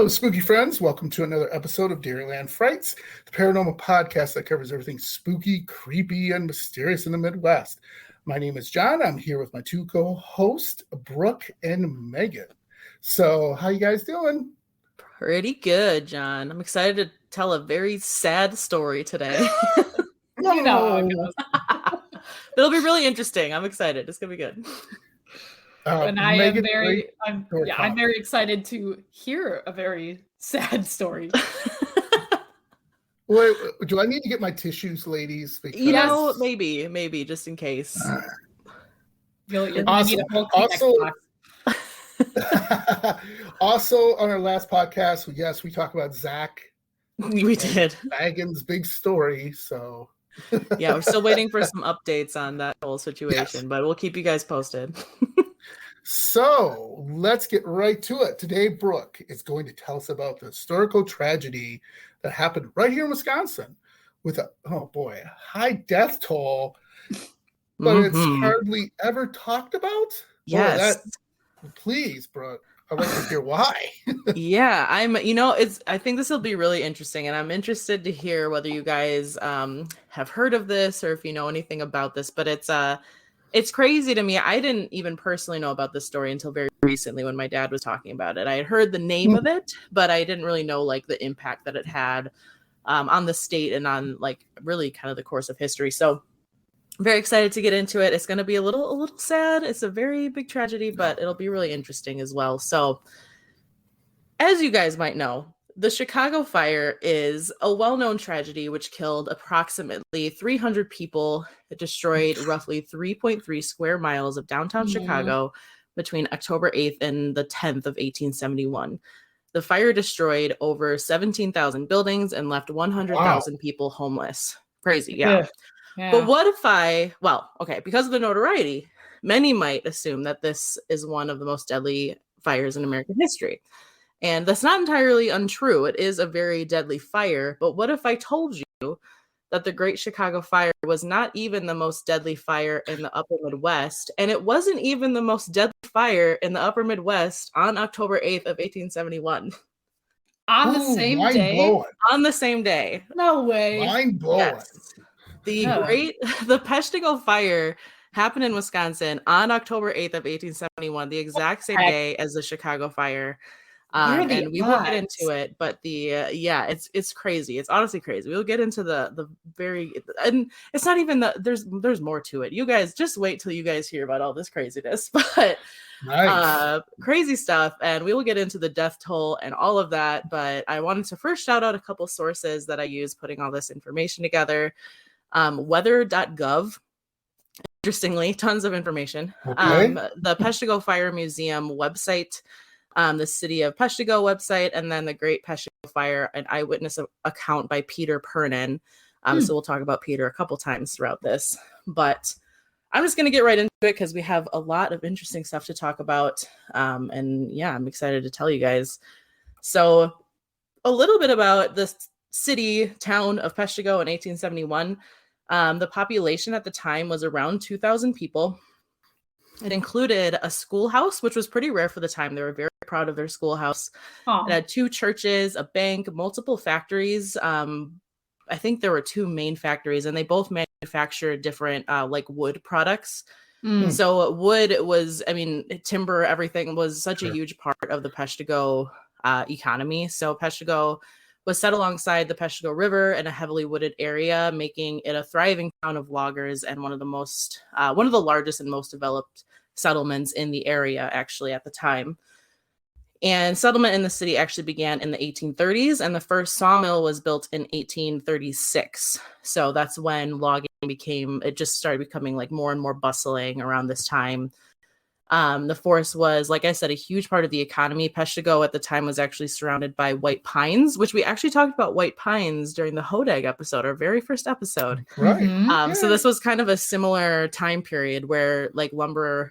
Hello, spooky friends. Welcome to another episode of Dairyland Frights, the paranormal podcast that covers everything spooky, creepy, and mysterious in the Midwest. My name is John. I'm here with my two co-hosts, Brooke and Megan. So, how you guys doing? Pretty good, John. I'm excited to tell a very sad story today. No. It'll be really interesting. I'm excited. It's gonna be good. And I am I'm very excited to hear a very sad story. Wait, do I need to get my tissues, ladies? Because... maybe just in case. Awesome. Also, on our last podcast, yes, we talked about Zach. We did. Megan's big story. So yeah, we're still waiting for some updates on that whole situation, but we'll keep you guys posted. So let's get right to it. Today, Brooke is going to tell us about the historical tragedy that happened right here in Wisconsin with a high death toll, but it's hardly ever talked about. Yes. Please, Brooke, I'd like to hear why. Yeah, I think this will be really interesting, and I'm interested to hear whether you guys have heard of this or if you know anything about this, but it's crazy to me. I didn't even personally know about this story until very recently when my dad was talking about it. I had heard the name of it, but I didn't really know like the impact that it had on the state and on like really kind of the course of history. So I'm very excited to get into it. It's going to be a little sad. It's a very big tragedy, but it'll be really interesting as well. So as you guys might know, the Chicago fire is a well-known tragedy which killed approximately 300 people. It destroyed roughly 3.3 square miles of downtown Chicago between October 8th and the 10th of 1871. The fire destroyed over 17,000 buildings and left 100,000 people homeless. Crazy, yeah. But what if because of the notoriety, many might assume that this is one of the most deadly fires in American history. And that's not entirely untrue. It is a very deadly fire. But what if I told you that the Great Chicago Fire was not even the most deadly fire in the upper Midwest, and it wasn't even the most deadly fire in the upper Midwest on October 8th of 1871? On the same day? Blowing. On the same day. No way. Mind blowing. Yes. The Peshtigo Fire happened in Wisconsin on October 8th of 1871, the exact same day as the Chicago Fire. And we will get into it, but it's crazy. It's honestly crazy. We'll get into the very, and it's not even there's more to it. You guys just wait till you guys hear about all this craziness, but nice. Crazy stuff. And we will get into the death toll and all of that. But I wanted to first shout out a couple sources that I use putting all this information together. Weather.gov. Interestingly, tons of information. Okay. The Peshtigo Fire Museum website. The City of Peshtigo website, and then the Great Peshtigo Fire, an eyewitness account by Peter Pernin. So we'll talk about Peter a couple times throughout this. But I'm just going to get right into it because we have a lot of interesting stuff to talk about. And yeah, I'm excited to tell you guys. So a little bit about the town of Peshtigo in 1871. The population at the time was around 2,000 people. It included a schoolhouse, which was pretty rare for the time. They were very proud of their schoolhouse. It had 2 churches, a bank, multiple factories. I think there were 2 main factories, and they both manufactured different like wood products. So wood was, timber, everything was such a huge part of the Peshtigo economy. So Peshtigo was set alongside the Peshtigo River in a heavily wooded area, making it a thriving town of loggers and one of the largest and most developed settlements in the area, actually, at the time. And settlement in the city actually began in the 1830s, and the first sawmill was built in 1836. So that's when logging just started becoming like more and more bustling around this time. The forest was, like I said, a huge part of the economy. Peshtigo at the time was actually surrounded by white pines, which we actually talked about white pines during the Hodag episode, our very first episode. Right. So this was kind of a similar time period where like the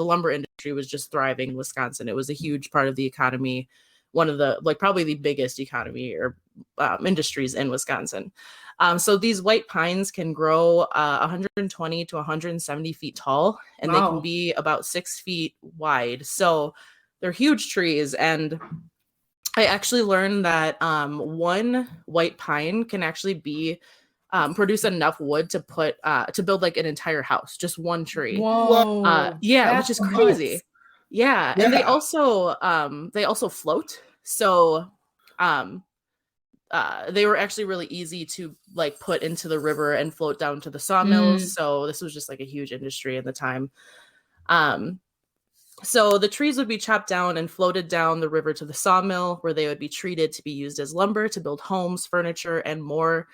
lumber industry was just thriving in Wisconsin. It was a huge part of the economy, one of the probably the biggest economy or industries in Wisconsin. So these white pines can grow 120 to 170 feet tall, and they can be about 6 feet wide. So they're huge trees. And I actually learned that one white pine can actually be produce enough wood to put to build like an entire house, just one tree. Whoa. Yeah, which is crazy. Nuts. Yeah. And they also float. So they were actually really easy to like put into the river and float down to the sawmills. So this was just like a huge industry at the time. So the trees would be chopped down and floated down the river to the sawmill, where they would be treated to be used as lumber to build homes, furniture, and more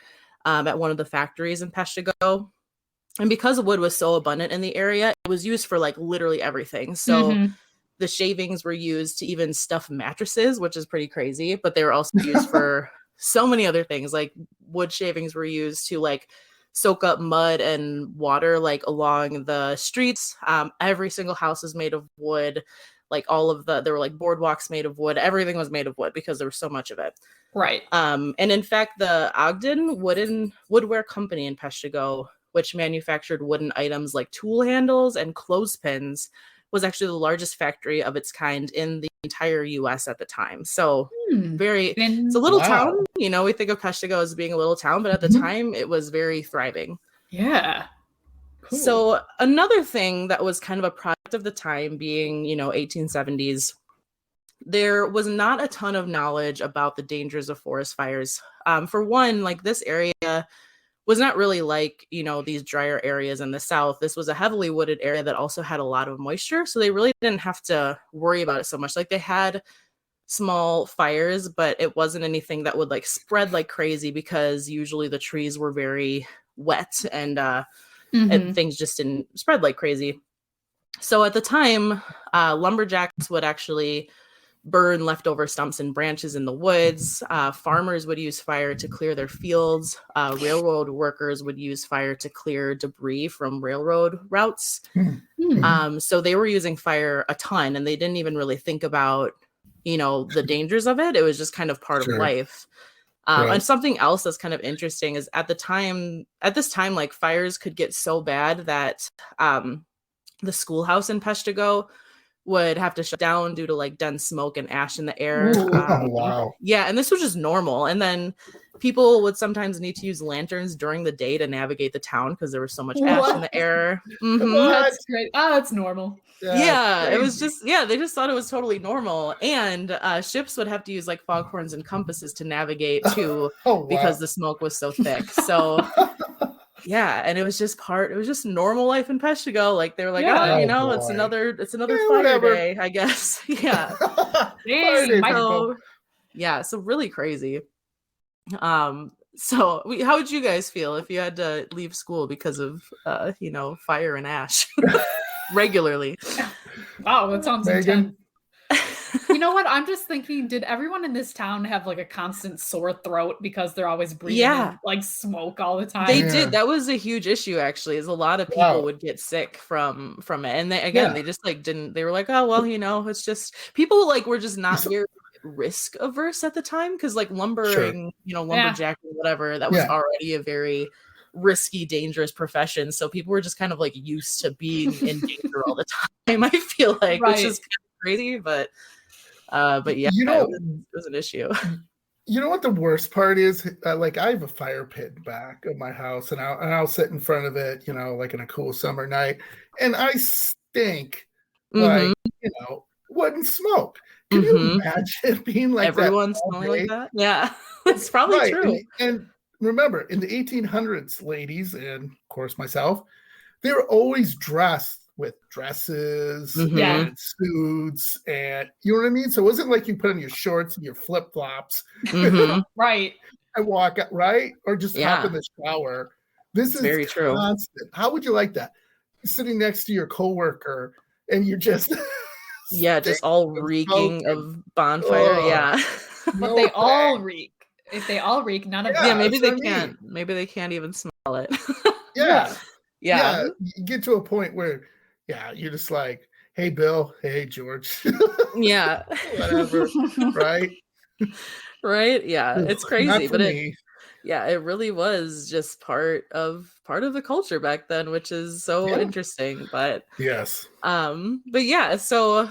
at one of the factories in Peshtigo. And because wood was so abundant in the area, it was used for like literally everything. So the shavings were used to even stuff mattresses, which is pretty crazy, but they were also used for so many other things. Like wood shavings were used to like soak up mud and water like along the streets. Every single house is made of wood. Like there were like boardwalks made of wood. Everything was made of wood because there was so much of it. Right. And in fact, the Ogden Woodware Company in Peshtigo, which manufactured wooden items like tool handles and clothespins, was actually the largest factory of its kind in the entire US at the time. So it's a little town, you know, we think of Peshtigo as being a little town, but at the time it was very thriving. Yeah. Cool. So another thing that was kind of a product of the time being, you know, 1870s, there was not a ton of knowledge about the dangers of forest fires. For one, like this area was not really like, you know, these drier areas in the South. This was a heavily wooded area that also had a lot of moisture. So they really didn't have to worry about it so much. Like they had small fires, but it wasn't anything that would like spread like crazy because usually the trees were very wet and things just didn't spread like crazy. So at the time, lumberjacks would actually burn leftover stumps and branches in the woods. Farmers would use fire to clear their fields. Railroad workers would use fire to clear debris from railroad routes. So they were using fire a ton, and they didn't even really think about, you know, the dangers of it. It was just kind of part of life. And something else that's kind of interesting is at this time, like fires could get so bad that the schoolhouse in Peshtigo would have to shut down due to like dense smoke and ash in the air. Wow. Yeah, and this was just normal. And then people would sometimes need to use lanterns during the day to navigate the town because there was so much ash in the air. That's great. Oh, that's normal. Yeah, it was just, they just thought it was totally normal. And ships would have to use like foghorns and compasses to navigate too because the smoke was so thick. So yeah, and it was just normal life in Peshtigo. Like they were like, it's another fire day, I guess. Yeah. So really crazy. So how would you guys feel if you had to leave school because of fire and ash regularly? Wow, that sounds intense. You know what? I'm just thinking, did everyone in this town have like a constant sore throat because they're always breathing in, like smoke all the time? They did. That was a huge issue, actually, is a lot of people would get sick from it. And they just like they were like, oh, well, you know, it's just people like were just not very risk averse at the time because like lumbering, lumberjacking, whatever, that was already a very risky, dangerous profession. So people were just kind of like used to being in danger all the time, I feel like, which is kind of crazy, but yeah, it was an issue. You know what the worst part is? Like I have a fire pit back of my house, and I'll sit in front of it, you know, like in a cool summer night, and I stink like wood and smoke. Can you imagine being like everyone smelling like that? Yeah, it's probably true. And remember, in the 1800s, ladies, and of course myself, they were always dressed with dresses and suits, and you know what I mean? So it wasn't like you put on your shorts and your flip-flops right and walk out, right? Or just hop in the shower. This is very true. Constant. How would you like that? Sitting next to your coworker and you're just just all reeking of bonfire. But they all reek. If they all reek, none of them. Maybe they can't. Maybe they can't even smell it. You get to a point where you're just like, hey Bill, hey George. Whatever. Right? It's crazy, but it really was just part of the culture back then, which is so interesting. But so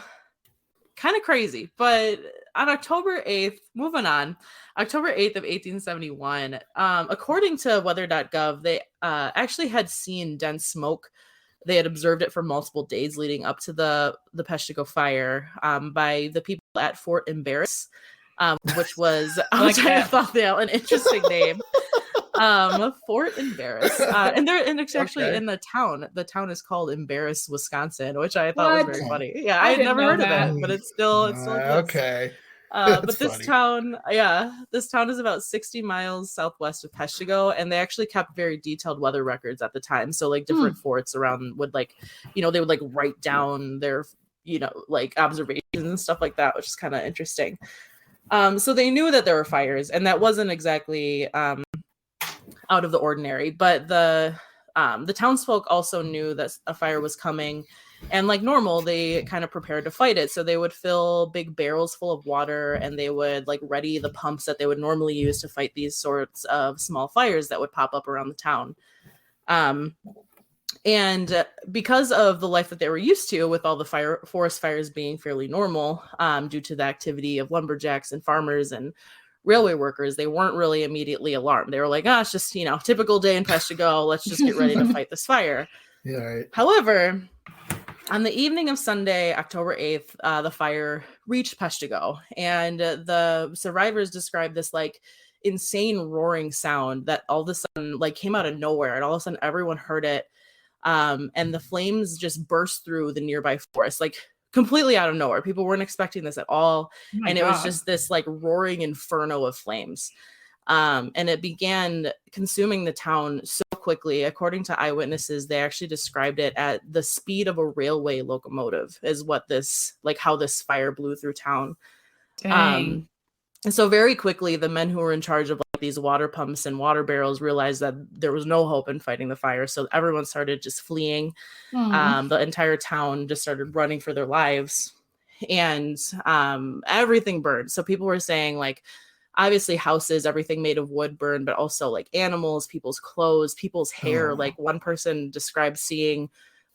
kind of crazy. But on October 8th, moving on, October 8th of 1871, according to weather.gov, they actually had seen dense smoke. They had observed it for multiple days leading up to the Peshtigo fire by the people at Fort Embarrass, which was I thought that an interesting name. Fort Embarrass, and it's actually in the town. The town is called Embarrass, Wisconsin, which I thought was very funny. Yeah, I had never heard of that, but it's still okay. But this town is about 60 miles southwest of Peshtigo, and they actually kept very detailed weather records at the time. So like different forts around would they would write down their observations and stuff like that, which is kind of interesting. So they knew that there were fires, and that wasn't exactly out of the ordinary, but the townsfolk also knew that a fire was coming, and like normal, they kind of prepared to fight it. So they would fill big barrels full of water, and they would ready the pumps that they would normally use to fight these sorts of small fires that would pop up around the town. And because of the life that they were used to, with all the forest fires being fairly normal, due to the activity of lumberjacks and farmers and railway workers, they weren't really immediately alarmed. They were like, it's just, typical day in Peshtigo. Let's just get ready to fight this fire. Yeah, right. However, on the evening of Sunday, October 8th, the fire reached Peshtigo, and the survivors described this insane roaring sound that all of a sudden came out of nowhere, and all of a sudden everyone heard it. And the flames just burst through the nearby forest, completely out of nowhere. People weren't expecting this at all. And it was just this roaring inferno of flames. And it began consuming the town so quickly. According to eyewitnesses, they actually described it at the speed of a railway locomotive is what this, how this fire blew through town. Dang. And so very quickly, the men who were in charge of these water pumps and water barrels realized that there was no hope in fighting the fire. So everyone started just fleeing. The entire town just started running for their lives, and everything burned. So people were saying obviously houses, everything made of wood burned, but also animals, people's clothes, people's hair. One person described seeing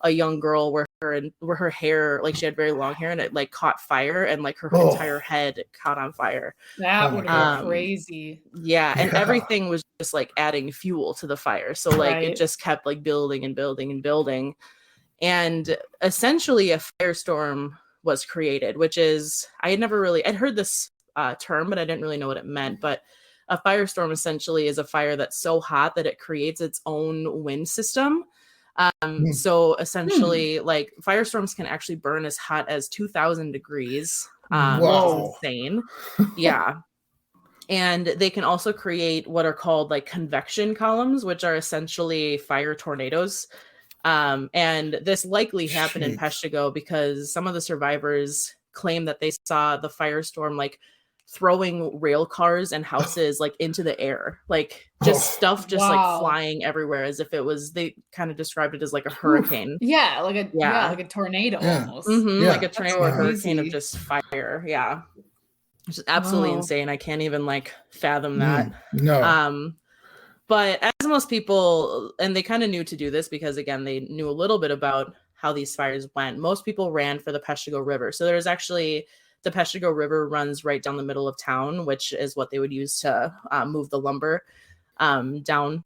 a young girl where her hair, she had very long hair, and it caught fire, and her entire head caught on fire. That would have been crazy. Yeah, and everything was just adding fuel to the fire. So it just kept building and building and building. And essentially a firestorm was created, which is, I'd heard this term, but I didn't really know what it meant. But a firestorm essentially is a fire that's so hot that it creates its own wind system. So essentially firestorms can actually burn as hot as 2,000 degrees, which is insane. Yeah. And they can also create what are called convection columns, which are essentially fire tornadoes. And this likely happened in Peshtigo because some of the survivors claim that they saw the firestorm throwing rail cars and houses into the air, stuff flying everywhere, as if it was, they kind of described it as a hurricane. like a tornado almost. Like a tornado or hurricane of just fire. Yeah, which is absolutely insane. I can't even fathom that. No. But as most people, and they kind of knew to do this because again they knew a little bit about how these fires went, most people ran for the Peshtigo River. So there's actually, the Peshtigo River runs right down the middle of town, which is what they would use to move the lumber down.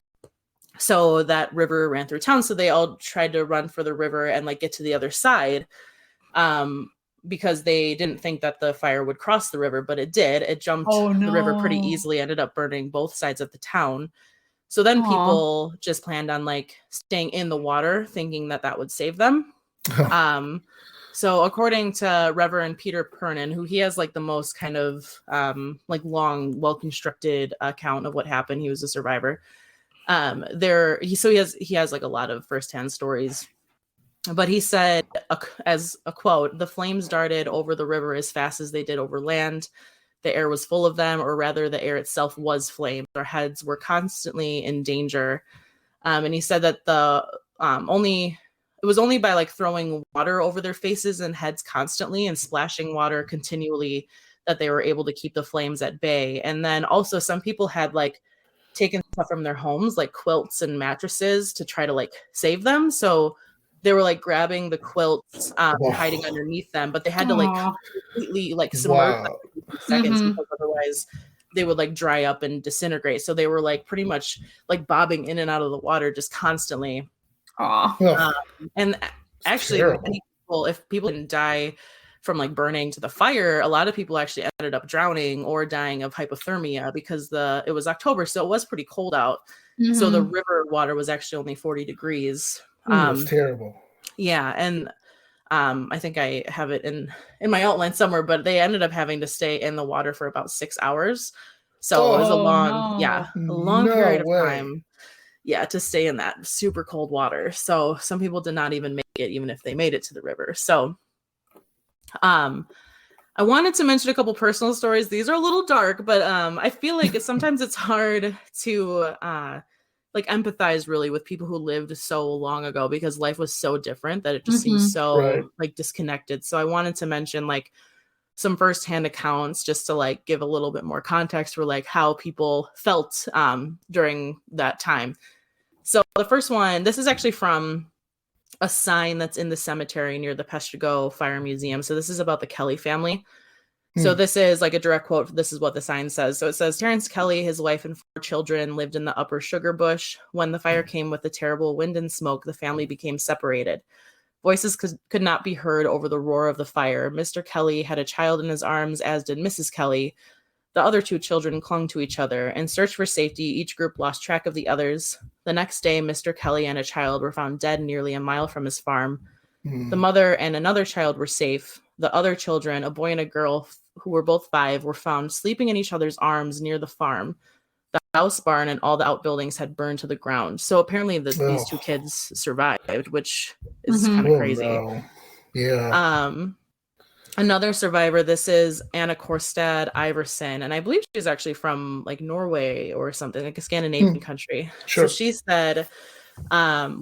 So that river ran through town. So they all tried to run for the river and get to the other side, because they didn't think that the fire would cross the river, but it did. It jumped the river pretty easily, ended up burning both sides of the town. So then people just planned on staying in the water, thinking that that would save them. So according to Reverend Peter Pernin, who he has the most kind of long, well-constructed account of what happened. He was a survivor. He has a lot of firsthand stories. But he said, as a quote, "The flames darted over the river as fast as they did over land. The air was full of them, or rather the air itself was flame. Our heads were constantly in danger." And he said that it was only by throwing water over their faces and heads constantly and splashing water continually that they were able to keep the flames at bay. And then also some people had taken stuff from their homes, quilts and mattresses, to try to save them. So they were grabbing the quilts, hiding underneath them, but they had to completely submerge them seconds, because otherwise they would like dry up and disintegrate. So they were like pretty much like bobbing in and out of the water just constantly. And actually, if people didn't die from like burning to the fire, a lot of people actually ended up drowning or dying of hypothermia because it was October, so it was pretty cold out. So the river water was actually only 40 degrees. It's terrible. Yeah, and I think I have it in my outline somewhere, but they ended up having to stay in the water for about 6 hours. So it was a long period of time. Yeah, to stay in that super cold water. So some people did not even make it, even if they made it to the river. So I wanted to mention a couple personal stories. These are a little dark, but I feel like sometimes it's hard to like empathize really with people who lived so long ago, because life was so different that it just seems so like disconnected. So I wanted to mention like some firsthand accounts just to like give a little bit more context for like how people felt during that time. So the first one, this is actually from a sign that's in the cemetery near the Peshtigo Fire Museum. So this is about the Kelly family. So this is like a direct quote. This is what the sign says. So it says, Terrence Kelly, his wife and 4 children lived in the upper sugar bush. When the fire came with the terrible wind and smoke, the family became separated. Voices could not be heard over the roar of the fire. Mr. Kelly had a child in his arms, as did Mrs. Kelly. The other 2 children clung to each other. In search for safety, each group lost track of the others. The next day, Mr. Kelly and a child were found dead nearly a mile from his farm. The mother and another child were safe. The other children, a boy and a girl who were both 5, were found sleeping in each other's arms near the farm. The house, barn, and all the outbuildings had burned to the ground. So apparently these 2 kids survived, which is kind of crazy. No. Yeah. Another survivor, this is Anna Korstad Iverson, and I believe she's actually from like Norway or something, like a Scandinavian country. Sure. So she said,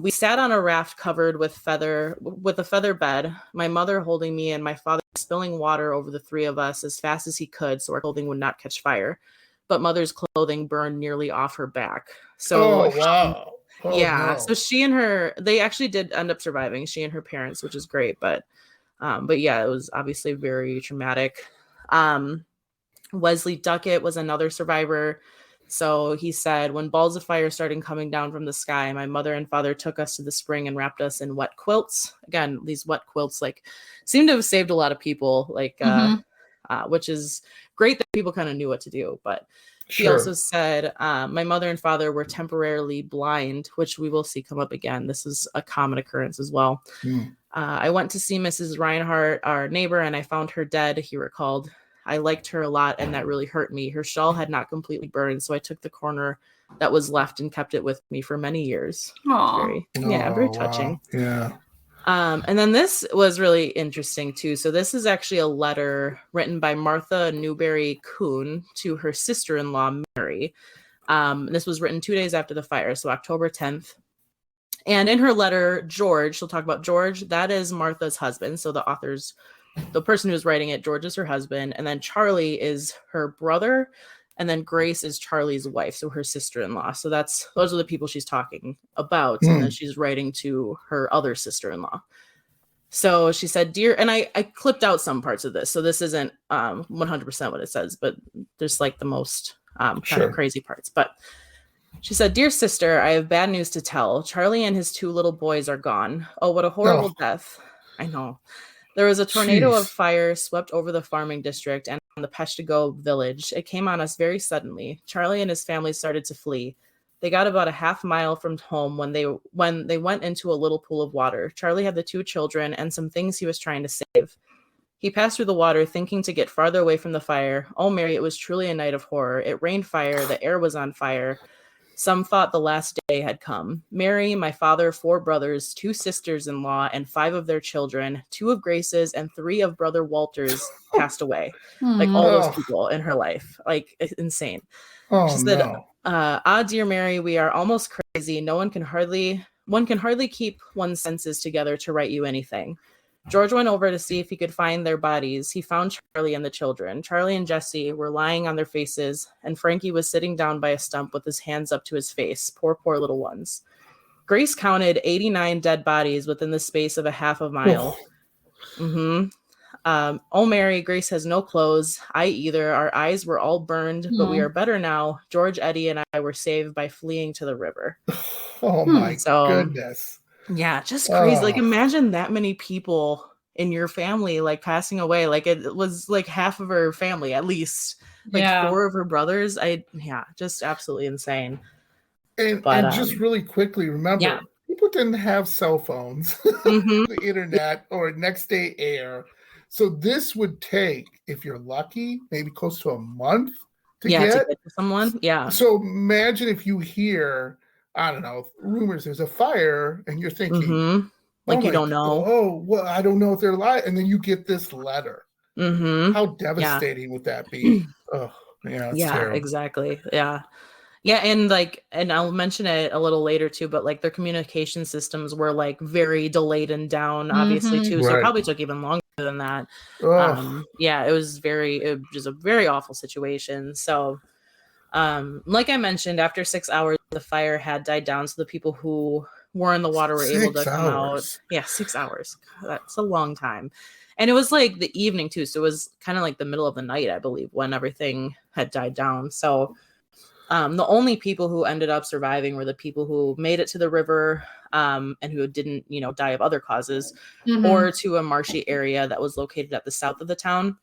we sat on a raft covered with a feather bed, my mother holding me and my father spilling water over the 3 of us as fast as he could so our clothing would not catch fire. But mother's clothing burned nearly off her back. So wow. No. So she and they actually did end up surviving, she and her parents, which is great, but yeah, it was obviously very traumatic. Wesley Duckett was another survivor. So he said, when balls of fire started coming down from the sky, my mother and father took us to the spring and wrapped us in wet quilts. Again, these wet quilts like seem to have saved a lot of people, like which is great that people kind of knew what to do. But he also said, my mother and father were temporarily blind, which we will see come up again. This is a common occurrence as well. I went to see Mrs. Reinhardt, our neighbor, and I found her dead, he recalled. I liked her a lot, and that really hurt me. Her shawl had not completely burned, so I took the corner that was left and kept it with me for many years. Very touching. Wow. Yeah. And then this was really interesting too. So this is actually a letter written by Martha Newberry Kuhn to her sister-in-law, Mary. This was written 2 days after the fire, so October 10th. And in her letter, George, she'll talk about George, that is Martha's husband. So the person who's writing it, George is her husband. And then Charlie is her brother. And then Grace is Charlie's wife, so her sister-in-law. So those are the people she's talking about. And then she's writing to her other sister-in-law. So she said, dear, and I clipped out some parts of this. So this isn't 100% what it says, but there's like the most kind of crazy parts. But she said, dear sister, I have bad news to tell. Charlie and his 2 little boys are gone. Oh, what a horrible death. I know. There was a tornado of fire swept over the farming district and the Peshtigo village. It came on us very suddenly. Charlie and his family started to flee. They got about a half mile from home when they went into a little pool of water. Charlie had the 2 children and some things he was trying to save. He passed through the water, thinking to get farther away from the fire. Oh, Mary, it was truly a night of horror. It rained fire. The air was on fire. Some thought the last day had come. Mary, my father, 4 brothers, 2 sisters-in-law, and 5 of their children, 2 of Grace's, and 3 of Brother Walter's passed away. Like all those people in her life. Like, insane. She said, dear Mary, we are almost crazy. One can hardly keep one's senses together to write you anything. George went over to see if he could find their bodies. He found Charlie and the children. Charlie and Jesse were lying on their faces, and Frankie was sitting down by a stump with his hands up to his face. Poor little ones. Grace counted 89 dead bodies within the space of a half a mile. Oh, Mary, Grace has no clothes. I either. Our eyes were all burned, but we are better now. George, Eddie, and I were saved by fleeing to the river. Oh my goodness. Yeah, just crazy. Like, imagine that many people in your family, like, passing away. Like, it was like half of her family, at least. Like, 4 of her brothers. Just absolutely insane. And just really quickly, remember, people didn't have cell phones, the internet, or next day air. So this would take, if you're lucky, maybe close to a month to get to someone. Yeah. So imagine if you hear, I don't know, rumors there's a fire, and you're thinking, like, you don't know. Oh, well, I don't know if they're alive, and then you get this letter. How devastating would that be? Oh, yeah, it's terrible. Exactly. Yeah. Yeah, and I'll mention it a little later too, but like their communication systems were like very delayed and down, obviously too. So it probably took even longer than that. It was just a very awful situation. So, like I mentioned, after 6 hours, the fire had died down, so the people who were in the water were able to come out. Yeah, 6 hours. God, that's a long time. And it was like the evening too, so it was kind of like the middle of the night, I believe, when everything had died down. So. The only people who ended up surviving were the people who made it to the river and who didn't, die of other causes, or to a marshy area that was located at the south of the town.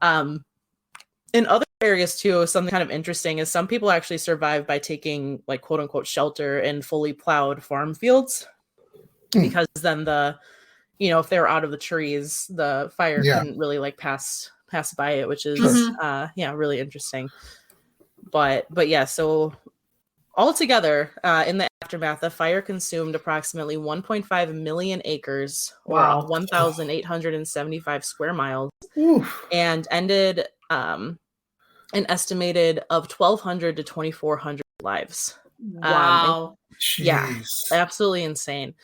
In other areas too, something kind of interesting is some people actually survived by taking, like, quote unquote shelter in fully plowed farm fields, because then if they were out of the trees, the fire couldn't really like pass by it, which is really interesting. But yeah, so altogether, in the aftermath, the fire consumed approximately 1.5 million acres, or 1,875 square miles, and ended an estimated of 1,200 to 2,400 lives. Wow. Absolutely insane.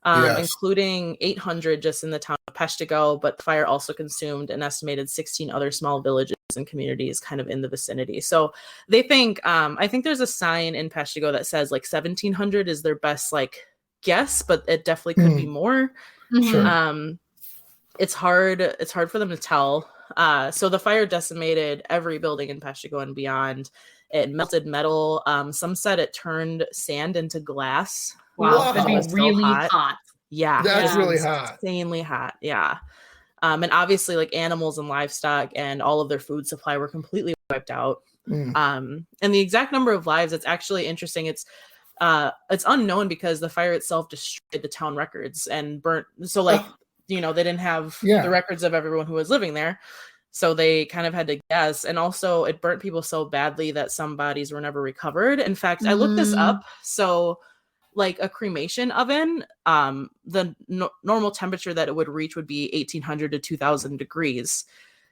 Including 800 just in the town of Peshtigo, but the fire also consumed an estimated 16 other small villages and communities kind of in the vicinity. So they think, I think there's a sign in Peshtigo that says like 1,700 is their best like guess, but it definitely could be more. It's hard for them to tell. So the fire decimated every building in Peshtigo and beyond. It melted metal. Some said it turned sand into glass. Wow, that'd be really hot. Yeah, that's really hot. Insanely hot. Yeah. And obviously, like, animals and livestock and all of their food supply were completely wiped out. And the exact number of lives, it's actually interesting. It's unknown because the fire itself destroyed the town records and burnt. So, like, they didn't have the records of everyone who was living there. So they kind of had to guess. And also, it burnt people so badly that some bodies were never recovered. In fact, I looked this up. So, like, a cremation oven, the normal temperature that it would reach would be 1,800 to 2,000 degrees.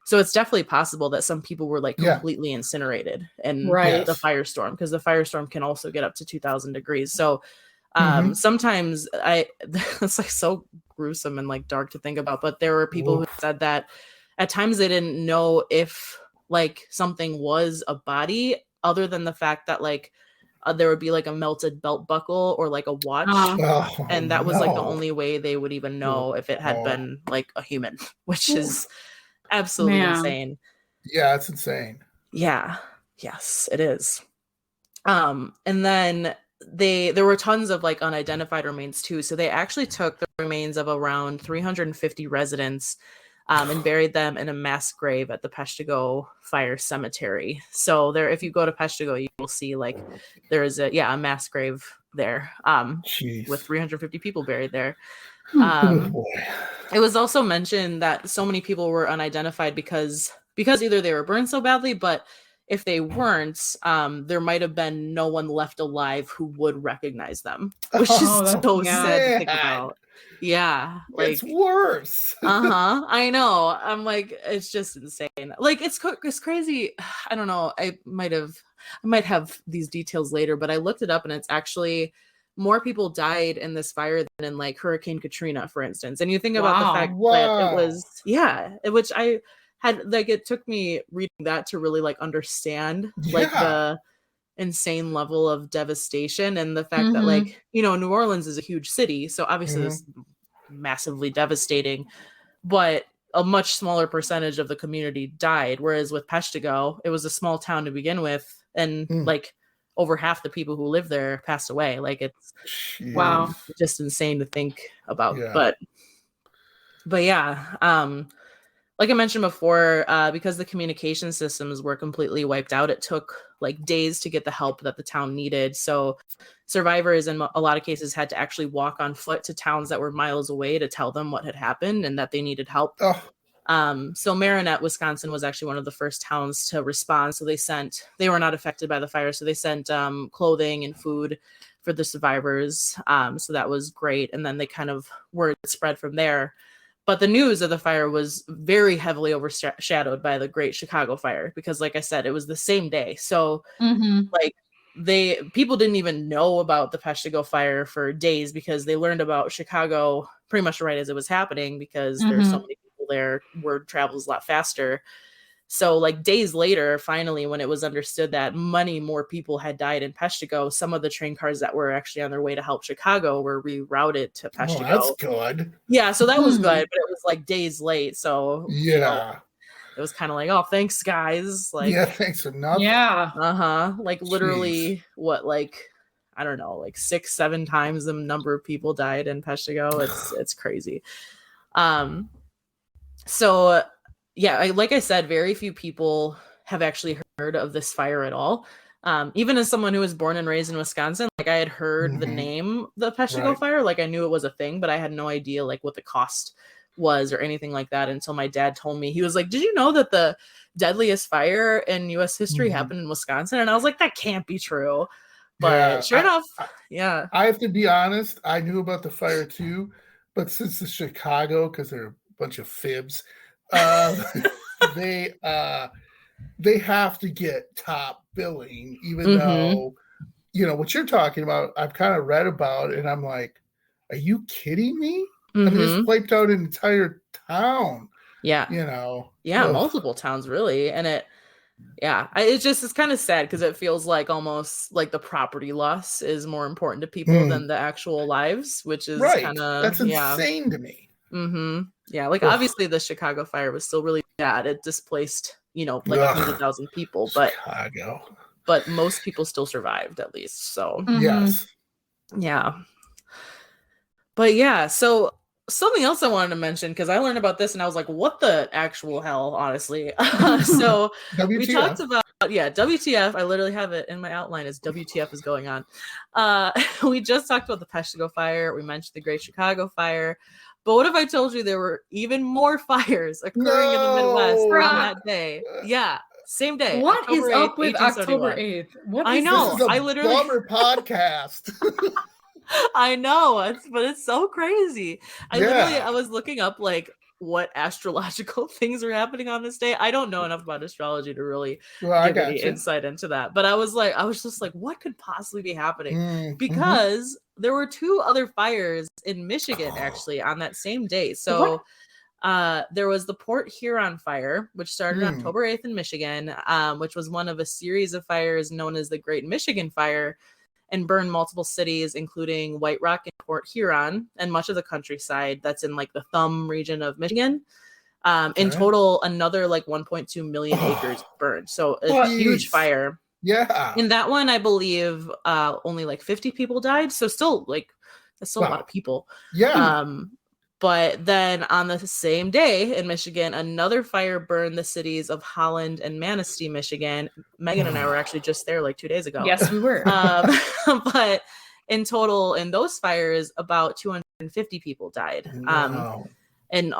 So it's definitely possible that some people were like completely incinerated in the firestorm, because the firestorm can also get up to 2,000 degrees. So sometimes it's like so gruesome and like dark to think about, but there were people who said that at times they didn't know if like something was a body, other than the fact that like there would be like a melted belt buckle or like a watch, and that was like the only way they would even know if it had been like a human, which is absolutely insane. Yeah, it's insane. Yeah, yes, it is. And then there were tons of like unidentified remains too. So they actually took the remains of around 350 residents and buried them in a mass grave at the Peshtigo Fire Cemetery. So there, if you go to Peshtigo, you will see like there is a mass grave there with 350 people buried there. It was also mentioned that so many people were unidentified because either they were burned so badly, but if they weren't, there might have been no one left alive who would recognize them, which is so sad to think about. Yeah, like it's worse. I know. I'm like, it's just insane. Like it's crazy. I don't know. I might have these details later, but I looked it up, and it's actually more people died in this fire than in like Hurricane Katrina, for instance. And you think about the fact that it was which I had like, it took me reading that to really like understand like the insane level of devastation, and the fact that like, New Orleans is a huge city, so obviously this is massively devastating, but a much smaller percentage of the community died. Whereas with Peshtigo, it was a small town to begin with, and like over half the people who live there passed away. Like it's wow, just insane to think about. Yeah. But yeah, like I mentioned before, because the communication systems were completely wiped out, it took like days to get the help that the town needed. So survivors in a lot of cases had to actually walk on foot to towns that were miles away to tell them what had happened and that they needed help. So Marinette, Wisconsin was actually one of the first towns to respond. So they were not affected by the fire. So they sent clothing and food for the survivors. So that was great. And then they kind of word spread from there. But the news of the fire was very heavily overshadowed by the Great Chicago Fire, because like I said, it was the same day. So like people didn't even know about the Peshtigo fire for days, because they learned about Chicago pretty much right as it was happening, because there's so many people there, word travels a lot faster. So like days later, finally, when it was understood that many more people had died in Peshtigo, some of the train cars that were actually on their way to help Chicago were rerouted to Peshtigo. Oh, that's good. Yeah, so that was good, but it was like days late. So yeah, it was kind of like, oh, thanks, guys. Like, yeah, thanks for nothing. Yeah. Like literally, what, like, I don't know, like 6-7 times the number of people died in Peshtigo. It's crazy. So yeah, like I said, very few people have actually heard of this fire at all. Even as someone who was born and raised in Wisconsin, like I had heard the name, the Peshtigo fire, like I knew it was a thing, but I had no idea like what the cost was or anything like that until my dad told me. He was like, did you know that the deadliest fire in US history happened in Wisconsin? And I was like, that can't be true. But sure enough, I have to be honest, I knew about the fire too, but since it's Chicago, because they're a bunch of fibs, they have to get top billing, even though, you know, what you're talking about, I've kind of read about it, and I'm like, are you kidding me? I mean, this wiped out an entire town. Yeah. You know. Yeah, multiple towns, really. And it's kind of sad, because it feels like almost like the property loss is more important to people than the actual lives, which is kind of, that's insane to me. Yeah, like obviously the Chicago fire was still really bad. It displaced, like 100,000 people, but most people still survived, at least. So yes. Yeah. But yeah, so something else I wanted to mention, because I learned about this and I was like, what the actual hell, honestly. So we talked about, WTF. I literally have it in my outline as WTF is going on. We just talked about the Peshtigo fire. We mentioned the Great Chicago Fire. But what if I told you there were even more fires occurring in the Midwest on that day? Yeah, same day. What October is 8th, up with October 8th? I know. This is a bummer podcast. I know, but it's so crazy. I was looking up like what astrological things are happening on this day. I don't know enough about astrology to really give any insight into that. But I was just like, what could possibly be happening? Because there were 2 other fires in Michigan actually on that same day. So there was the Port Huron fire, which started on October 8th in Michigan, which was one of a series of fires known as the Great Michigan Fire, and burned multiple cities, including White Rock and Port Huron, and much of the countryside that's in like the Thumb region of Michigan. In total, another like 1.2 million acres burned. So a huge fire. Yeah. In that one, I believe only like 50 people died. So still that's still a lot of people. Yeah. But then on the same day in Michigan, another fire burned the cities of Holland and Manistee, Michigan. Megan and I were actually just there like 2 days ago. Yes, we were. But in total, in those fires, about 250 people died. Wow. And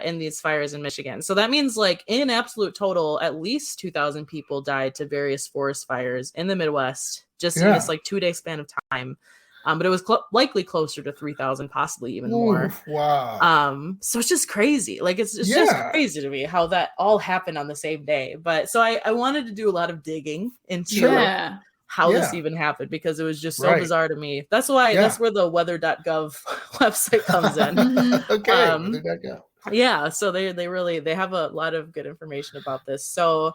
in these fires in Michigan. So that means like in absolute total, at least 2,000 people died to various forest fires in the Midwest, just in this like 2-day span of time. But it was likely closer to 3,000, possibly even more. Wow. So it's just crazy. Like it's just crazy to me how that all happened on the same day. But so I wanted to do a lot of digging into how this even happened, because it was just so bizarre to me. That's why that's where the weather.gov website comes in. weather.gov. Yeah, so they have a lot of good information about this. So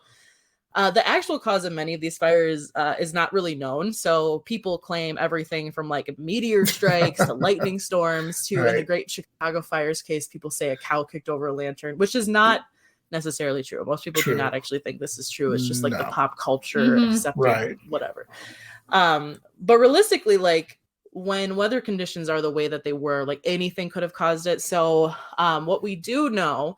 The actual cause of many of these fires is not really known. So people claim everything from like meteor strikes to lightning storms to, in the Great Chicago Fires case, people say a cow kicked over a lantern, which is not necessarily true. Most people do not actually think this is true. It's just like the pop culture accepted whatever. But realistically, like when weather conditions are the way that they were, like anything could have caused it. So what we do know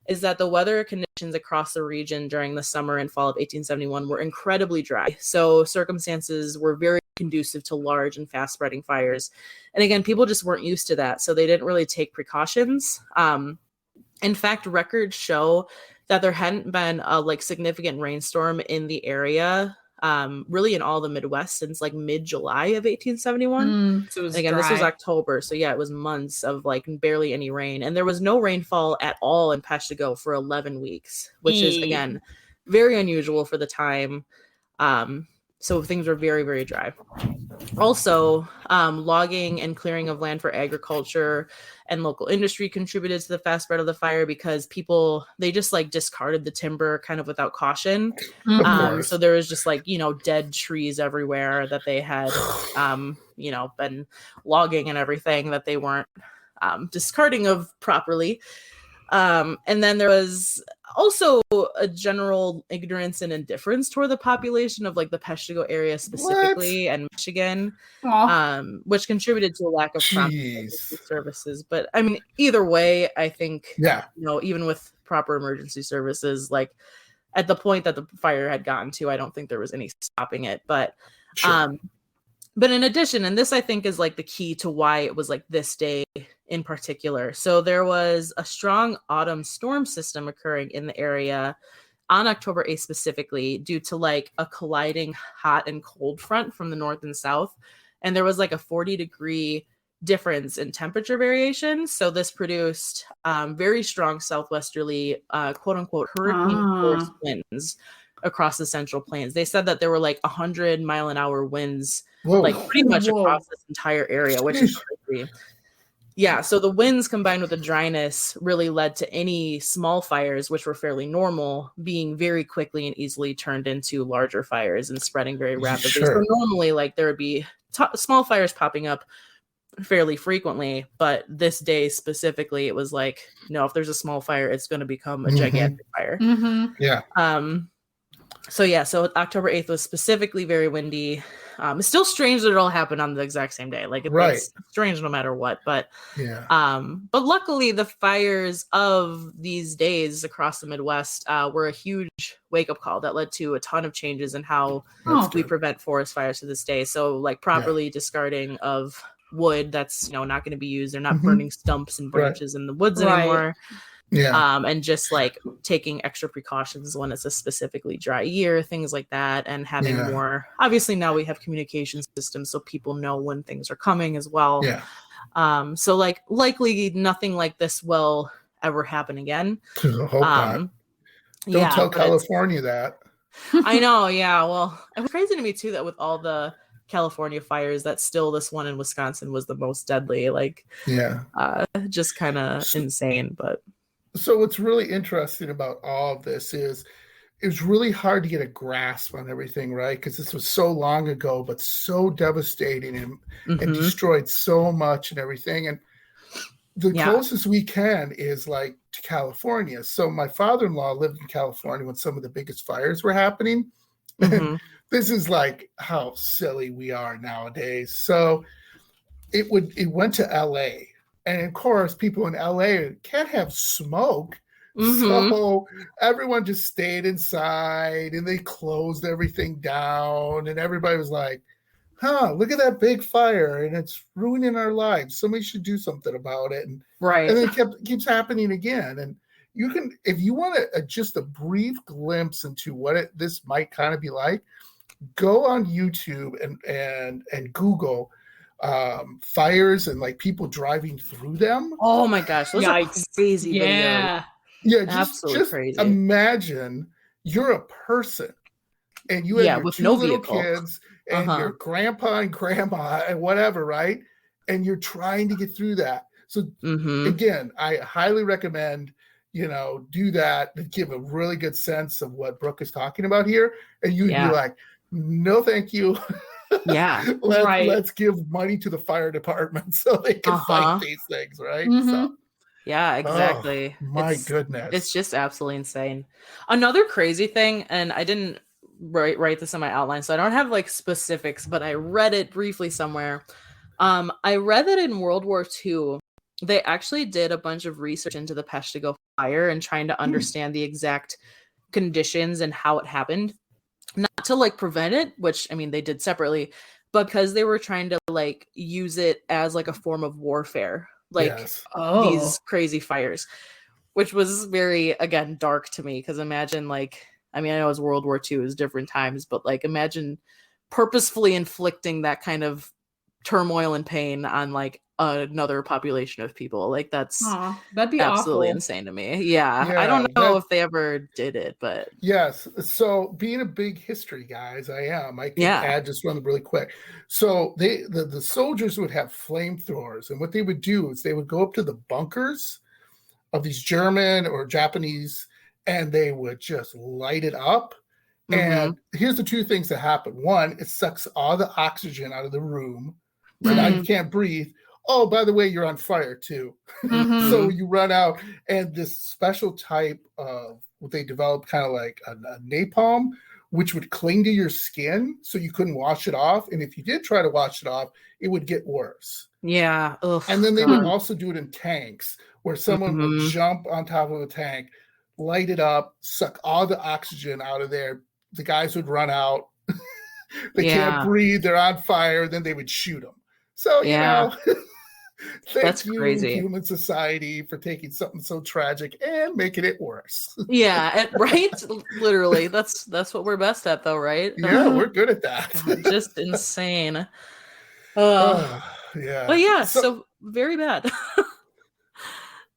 is that the weather conditions across the region during the summer and fall of 1871 were incredibly dry. So circumstances were very conducive to large and fast spreading fires. And again, people just weren't used to that. So they didn't really take precautions. In fact, records show that there hadn't been a like significant rainstorm in the area really in all the Midwest since like mid-July of 1871. So it was and again, dry. This was October. So yeah, it was months of like barely any rain. And there was no rainfall at all in Peshtigo for 11 weeks, which is again, very unusual for the time. So things were very, very dry. Also, logging and clearing of land for agriculture and local industry contributed to the fast spread of the fire because people, they just like discarded the timber kind of without caution. So there was just like, you know, dead trees everywhere that they had, you know, been logging and everything that they weren't discarding of properly. And then there was also a general ignorance and indifference toward the population of like the Peshtigo area specifically and Michigan, which contributed to a lack of prompt emergency services. But I mean, either way, I think, you know, even with proper emergency services, like at the point that the fire had gotten to, I don't think there was any stopping it. But but in addition, and this I think is like the key to why it was like this day in particular. So there was a strong autumn storm system occurring in the area on October 8th specifically due to like a colliding hot and cold front from the north and south. And there was like a 40-degree difference in temperature variation. So this produced very strong southwesterly, quote unquote, hurricane force winds across the Central Plains. They said that there were like 100-mile-an-hour winds like pretty much across this entire area, which is crazy. Yeah, so the winds combined with the dryness really led to any small fires, which were fairly normal, being very quickly and easily turned into larger fires and spreading very rapidly. So normally, like there would be small fires popping up fairly frequently, but this day specifically, it was like, no, if there's a small fire, it's going to become a gigantic fire. So October 8th was specifically very windy. It's still strange that it all happened on the exact same day. Like it's strange no matter what, but but luckily the fires of these days across the Midwest were a huge wake-up call that led to a ton of changes in how we prevent forest fires to this day. So like properly discarding of wood that's, you know, not going to be used. They're not burning stumps and branches in the woods anymore. And just like taking extra precautions when it's a specifically dry year, things like that, and having more. Obviously, now we have communication systems, so people know when things are coming as well. So like likely nothing like this will ever happen again. Hope not. Don't tell California that. I know. Yeah. Well, it was crazy to me too that with all the California fires, that still this one in Wisconsin was the most deadly. Like, just kind of insane, but. So what's really interesting about all of this is it was really hard to get a grasp on everything, right? Because this was so long ago, but so devastating and destroyed so much and everything. And the closest we can is like to California. So my father-in-law lived in California when some of the biggest fires were happening. And this is like how silly we are nowadays. So it went to LA. And of course, people in LA can't have smoke. So everyone just stayed inside and they closed everything down. And everybody was like, look at that big fire and it's ruining our lives. Somebody should do something about it. And, and then it keeps happening again. And you can, if you want just a brief glimpse into what this might kind of be like, go on YouTube and Google fires and like people driving through them. Oh my gosh, those are crazy videos. Just crazy. Imagine you're a person and you have your two little kids and your grandpa and grandma and whatever, right? And you're trying to get through that. So again, I highly recommend do that and give a really good sense of what Brooke is talking about here. And you would be like, no, thank you. Yeah. Let's give money to the fire department so they can fight these things, right? Mm-hmm. So yeah, exactly. My goodness. It's just absolutely insane. Another crazy thing, and I didn't write this in my outline, so I don't have like specifics, but I read it briefly somewhere. I read that in World War II, they actually did a bunch of research into the Peshtigo fire and trying to understand the exact conditions and how it happened. Not to like prevent it, which I mean they did separately, but because they were trying to like use it as like a form of warfare, like these crazy fires, which was very, again, dark to me. Because imagine like, I mean, I know it was World War II, it was different times, but like imagine purposefully inflicting that kind of turmoil and pain on like another population of people. Like that's that'd be absolutely awful. insane to me. Yeah, I don't know if they ever did it, but yes. So being a big history guys, I can add just one really quick. So the soldiers would have flamethrowers, and what they would do is they would go up to the bunkers of these German or Japanese, and they would just light it up. And here's the two things that happen. One, it sucks all the oxygen out of the room. So now you can't breathe. Oh, by the way, you're on fire too. So you run out, and this special type of what they developed, kind of like a napalm, which would cling to your skin so you couldn't wash it off. And if you did try to wash it off, it would get worse. Yeah. Ugh, and then they would also do it in tanks where someone would jump on top of a tank, light it up, suck all the oxygen out of there. The guys would run out. They can't breathe. They're on fire. Then they would shoot them. So, thank you, crazy. Human society, for taking something so tragic and making it worse. Yeah, right? Literally. That's what we're best at, though, right? Yeah, we're good at that. Just insane. Yeah. But yeah, so very bad.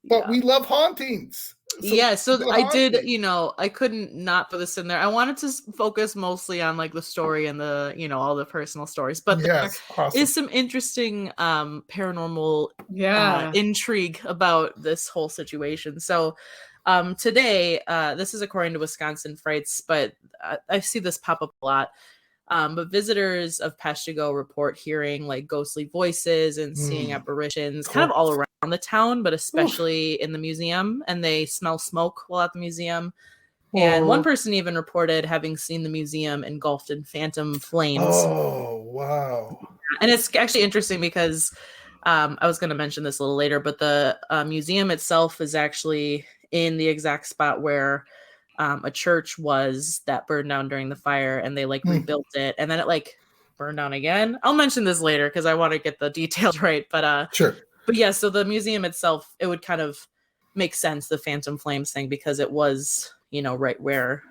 But we love hauntings. So I did, I couldn't not put this in there. I wanted to focus mostly on like the story and the, all the personal stories, but there is some interesting paranormal intrigue about this whole situation. So today, this is according to Wisconsin Frights, but I see this pop up a lot. But visitors of Peshtigo report hearing like ghostly voices and seeing apparitions kind of all around the town, but especially in the museum, and they smell smoke while at the museum. And one person even reported having seen the museum engulfed in phantom flames. Oh, wow. And it's actually interesting because I was going to mention this a little later, but the museum itself is actually in the exact spot where a church was that burned down during the fire, and they like rebuilt it, and then it like burned down again. I'll mention this later because I want to get the details right. But sure. But yeah, so the museum itself, it would kind of make sense, the phantom flames thing, because it was, right where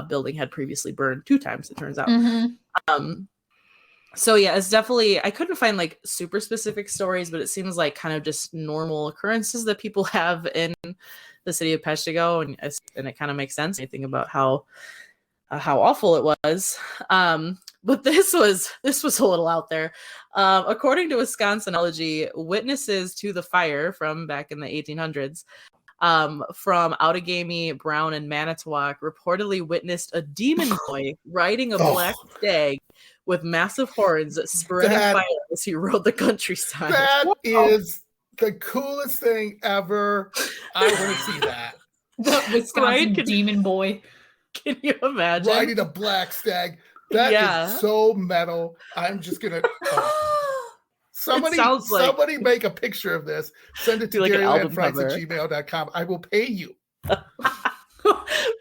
building had previously burned 2 times, it turns out. So yeah, it's definitely, I couldn't find like super specific stories, but it seems like kind of just normal occurrences that people have in the city of Peshtigo, and it kind of makes sense. I think about how awful it was. But this was a little out there. According to Wisconsinology, witnesses to the fire from back in the 1800s, from Outagamie, Brown, and Manitowoc, reportedly witnessed a demon boy riding a black stag with massive horns spreading fire as he rode the countryside. That is the coolest thing ever. I want to see that. The Wisconsin demon boy. Can you imagine? Riding a black stag. That is so metal. I'm just going to... Somebody make a picture of this. Send it to like dairylandfrights@gmail.com. I will pay you.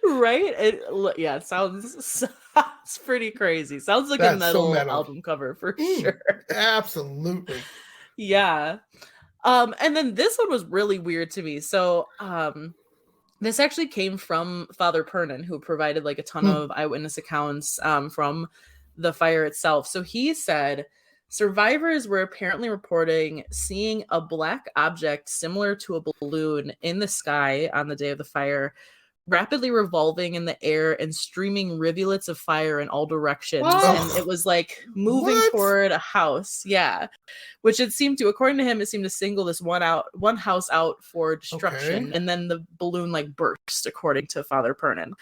Right? It sounds pretty crazy. Sounds like a metal album cover for sure. Absolutely. Yeah. And then this one was really weird to me. So this actually came from Father Pernin, who provided like a ton of eyewitness accounts from the fire itself. So he said survivors were apparently reporting seeing a black object similar to a balloon in the sky on the day of the fire, rapidly revolving in the air and streaming rivulets of fire in all directions. What? And it was like moving toward a house. Yeah. Which it seemed to, according to him, it seemed to single this one house out for destruction. Okay. And then the balloon like burst, according to Father Pernin,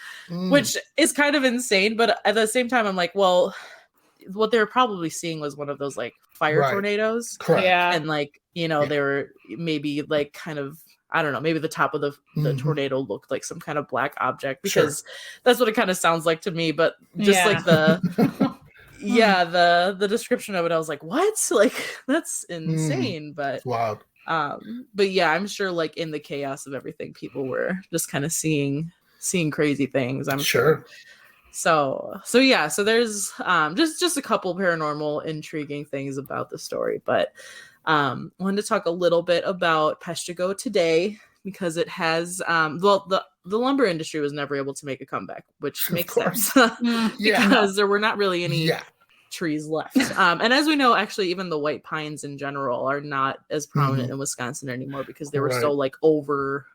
which is kind of insane. But at the same time, I'm like, well, what they were probably seeing was one of those like fire tornadoes. Correct. Yeah. And like, you know, they were maybe like kind of, I don't know, maybe the top of the tornado looked like some kind of black object, because that's what it kind of sounds like to me. But just like the the description of it, I was like, what? Like, that's insane. But wow. But yeah, I'm sure like in the chaos of everything, people were just kind of seeing crazy things, I'm sure. So yeah, so there's just a couple paranormal intriguing things about the story. But wanted to talk a little bit about Peshtigo today, because it has the lumber industry was never able to make a comeback, which makes sense. Because there were not really any trees left. And as we know, actually, even the white pines in general are not as prominent in Wisconsin anymore, because they were so like over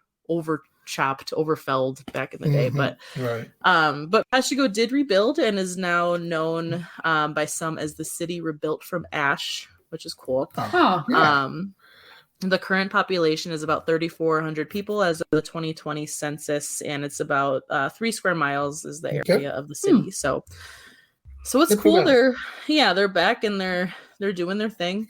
chopped, overfelled back in the day. But Peshtigo did rebuild and is now known by some as the city rebuilt from ash, which is cool. The current population is about 3,400 people as of the 2020 census, and it's about 3 square miles is the area of the city. So it's cool. They're back and they're doing their thing.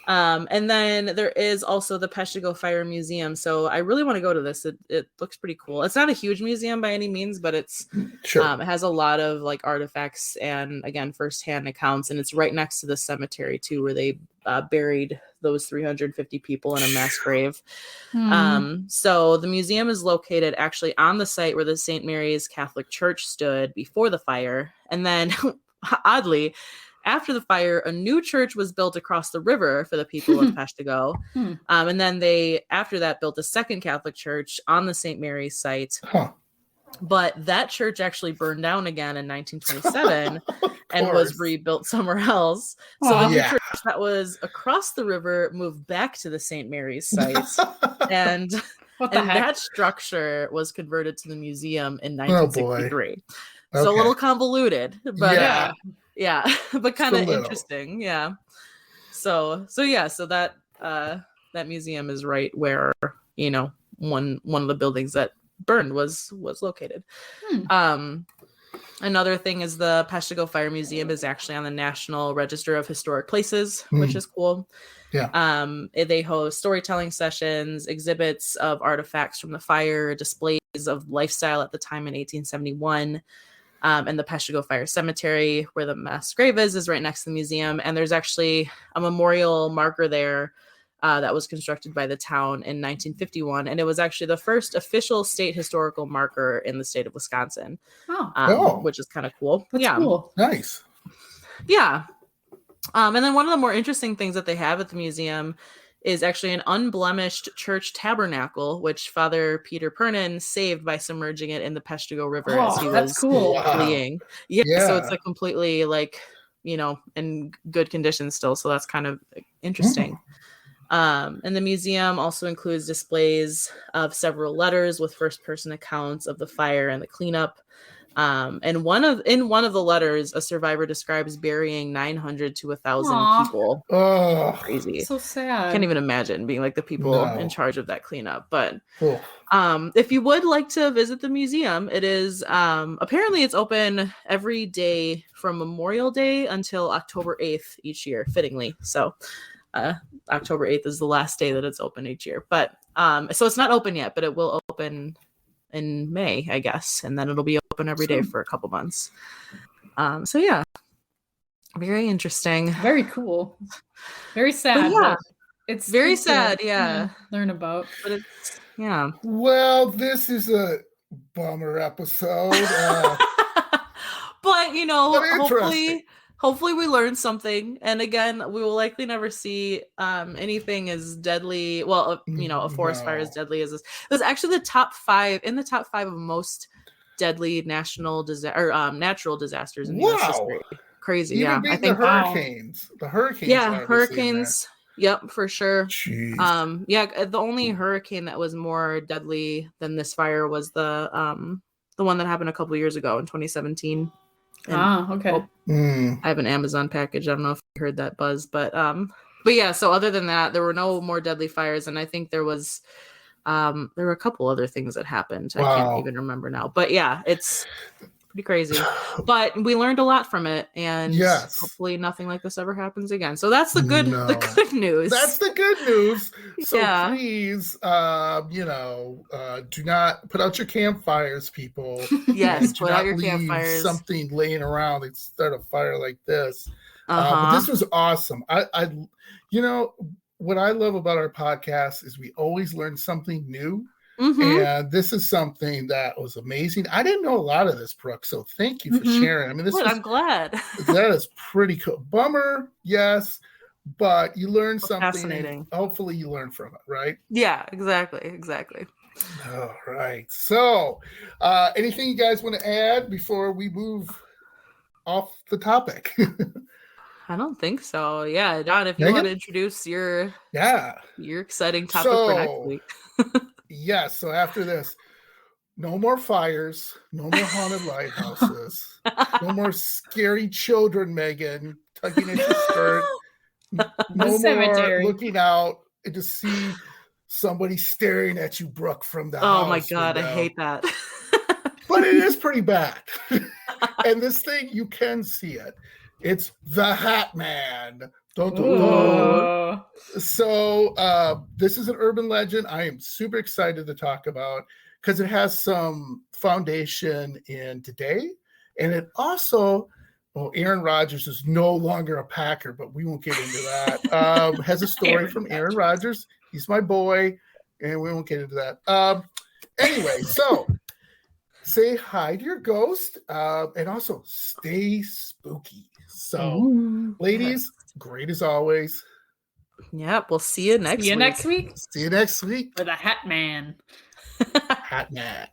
And then there is also the Peshtigo Fire Museum. So I really want to go to this. It looks pretty cool. It's not a huge museum by any means, but it's it has a lot of like artifacts and, again, firsthand accounts. And it's right next to the cemetery too, where they buried those 350 people in a mass grave. So the museum is located actually on the site where the St. Mary's Catholic Church stood before the fire. And then oddly, after the fire, a new church was built across the river for the people of Peshtigo. And then they, after that, built a second Catholic church on the St. Mary's site. But that church actually burned down again in 1927 and was rebuilt somewhere else. So the new church that was across the river moved back to the St. Mary's site. And that structure was converted to the museum in 1963. So a little convoluted, but but kind of interesting. So that museum is right where, you know, one of the buildings that burned was located. Another thing is the Peshtigo Fire Museum is actually on the National Register of Historic Places, which is cool. They host storytelling sessions, exhibits of artifacts from the fire, displays of lifestyle at the time in 1871. And the Peshtigo Fire Cemetery, where the mass grave is right next to the museum. And there's actually a memorial marker there that was constructed by the town in 1951. And it was actually the first official state historical marker in the state of Wisconsin, which is kind of cool. That's cool. Nice. Yeah. And then one of the more interesting things that they have at the museum is actually an unblemished church tabernacle, which Father Peter Pernin saved by submerging it in the Peshtigo River as he was fleeing. So it's like completely like, you know, in good condition still. So that's kind of interesting. And the museum also includes displays of several letters with first-person accounts of the fire and the cleanup. And in one of the letters, a survivor describes burying 900 to 1,000 people. Crazy. So sad. Can't even imagine being like the people in charge of that cleanup. But if you would like to visit the museum, it is apparently it's open every day from Memorial Day until October 8th each year, fittingly. So October 8th is the last day that it's open each year. But so it's not open yet, but it will open in May, I guess, and then it'll be open every day for a couple months. So yeah, very interesting, very cool, very sad. But it's very sad. Learn about, but it's Well, this is a bummer episode, but you know, hopefully we learned something. And again, we will likely never see anything as deadly. Well, you know, a forest fire as deadly as this. It was actually the top 5 of most deadly natural disasters in the U.S. history. Crazy. Even I think the hurricanes. The hurricanes. Hurricanes. Yep, for sure. Jeez. Yeah, the only hurricane that was more deadly than this fire was the one that happened a couple years ago in 2017. And, okay. I have an Amazon package. I don't know if you heard that buzz, but yeah. So other than that, there were no more deadly fires, and I think there were a couple other things that happened. Wow. I can't even remember now, but yeah, it's pretty crazy. But we learned a lot from it, and hopefully nothing like this ever happens again. So that's the good news. That's the good news. So please, do not put out your campfires, people. Yes, put out your campfires. Something laying around and start a fire like this. But this was awesome. I what I love about our podcast is we always learn something new. And this is something that was amazing. I didn't know a lot of this, Brooke, so thank you for sharing. I mean, I'm glad. That is pretty cool. Bummer, yes, but you learn something. Fascinating. Hopefully you learn from it, right? Yeah, exactly. All right. So anything you guys want to add before we move off the topic? I don't think so. Yeah, Don, if you want to introduce your exciting topic for next week. Yes. So after this, no more fires, no more haunted lighthouses, no more scary children, Megan, tugging at your skirt, no more looking out and to see somebody staring at you, Brooke, from the house. Oh my God, window. I hate that. But it is pretty bad. And this thing, you can see it. It's the Hat Man. So this is an urban legend I am super excited to talk about because it has some foundation in today. And it also, Aaron Rodgers is no longer a Packer, but we won't get into that. Has a story from Aaron Rodgers. He's my boy, and we won't get into that. Anyway, so say hi to your ghost and also stay spooky. So, ladies, great as always. Yep, we'll see you next week. See you next week. For the Hat Man. Hat Man.